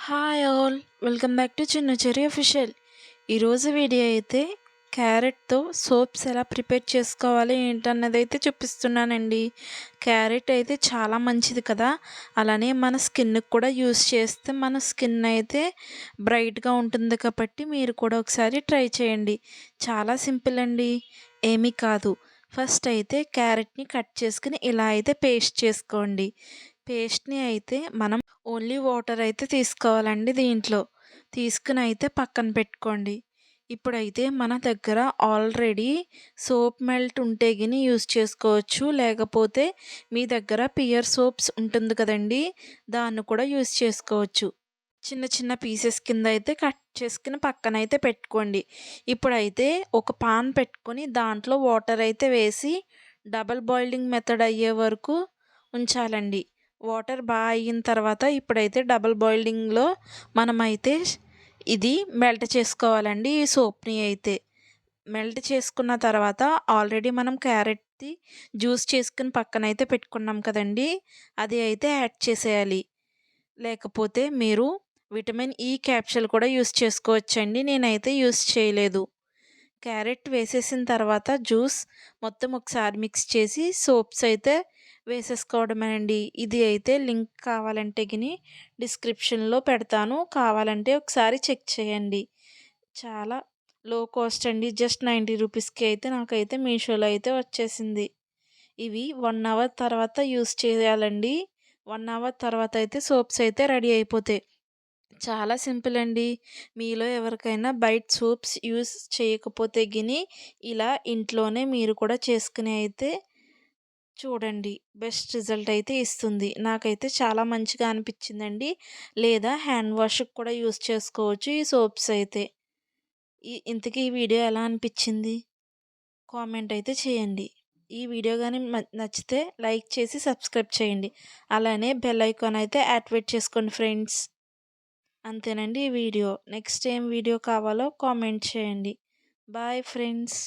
Hi all, welcome back to చిన్న చెరి official. ఈరోజు video అయితే క్యారెట్తో సోప్స్ ఎలా ప్రిపేర్ చేసుకోవాలి ఏంటన్నది అయితే చూపిస్తున్నానండి. క్యారెట్ అయితే చాలా మంచిది కదా, అలానే మన స్కిన్కి కూడా యూస్ చేస్తే మన స్కిన్ అయితే బ్రైట్గా ఉంటుంది కాబట్టి మీరు కూడా ఒకసారి ట్రై చేయండి. చాలా సింపుల్ అండి, ఏమీ కాదు. ఫస్ట్ అయితే క్యారెట్ని కట్ చేసుకుని ఇలా అయితే పేస్ట్ చేసుకోండి. పేస్ట్ని అయితే మనం ఓన్లీ వాటర్ అయితే తీసుకోవాలండి దీంట్లో. తీసుకుని అయితే పక్కన పెట్టుకోండి. ఇప్పుడైతే మన దగ్గర ఆల్రెడీ సోప్ మెల్ట్ ఉంటే గిని యూస్ చేసుకోవచ్చు, లేకపోతే మీ దగ్గర పియర్ సోప్స్ ఉంటుంది కదండి, దాన్ని కూడా యూస్ చేసుకోవచ్చు. చిన్న చిన్న పీసెస్ కింద అయితే కట్ చేసుకుని పక్కన అయితే పెట్టుకోండి. ఇప్పుడైతే ఒక పాన్ పెట్టుకొని దాంట్లో వాటర్ అయితే వేసి డబల్ బాయిలింగ్ మెథడ్ అయ్యే వరకు ఉంచాలండి. వాటర్ బాగా అయిన తర్వాత ఇప్పుడైతే డబల్ బాయిలింగ్లో మనమైతే ఇది మెల్ట్ చేసుకోవాలండి. ఈ సోప్ని అయితే మెల్ట్ చేసుకున్న తర్వాత ఆల్రెడీ మనం క్యారెట్ది జ్యూస్ చేసుకుని పక్కన అయితే పెట్టుకున్నాం కదండి, అది అయితే యాడ్ చేసేయాలి. లేకపోతే మీరు విటమిన్ ఈ క్యాప్సూల్ కూడా యూస్ చేసుకోవచ్చండి, నేనైతే యూస్ చేయలేదు. క్యారెట్ వేసేసిన తర్వాత జ్యూస్ మొత్తం ఒకసారి మిక్స్ చేసి సోప్స్ అయితే వేసేసుకోవడమేనండి. ఇది అయితే లింక్ కావాలంటే గిని డిస్క్రిప్షన్లో పెడతాను, కావాలంటే ఒకసారి చెక్ చేయండి. చాలా లో కాస్ట్ అండి, జస్ట్ 90 రూపీస్కి అయితే నాకైతే మీషోలో అయితే వచ్చేసింది. ఇవి 1 అవర్ తర్వాత యూస్ చేయాలండి. 1 అవర్ తర్వాత అయితే సోప్స్ అయితే రెడీ అయిపోతాయి. చాలా సింపుల్ అండి. మీలో ఎవరికైనా బయట సోప్స్ యూస్ చేయకపోతే గిని ఇలా ఇంట్లోనే మీరు కూడా చేసుకుని అయితే చూడండి, బెస్ట్ రిజల్ట్ అయితే ఇస్తుంది. నాకైతే చాలా మంచిగా అనిపించిందండి. లేదా హ్యాండ్ వాష్కి కూడా యూస్ చేసుకోవచ్చు ఈ సోప్స్ అయితే. ఇంతకీ ఈ వీడియో ఎలా అనిపించింది కామెంట్ అయితే చేయండి. ఈ వీడియో కానీ నచ్చితే లైక్ చేసి సబ్స్క్రైబ్ చేయండి. అలానే బెల్ ఐకాన్ అయితే యాక్టివేట్ చేసుకోండి ఫ్రెండ్స్. అంతేనండి ఈ వీడియో. నెక్స్ట్ ఏం వీడియో కావాలో కామెంట్ చేయండి. Bye friends.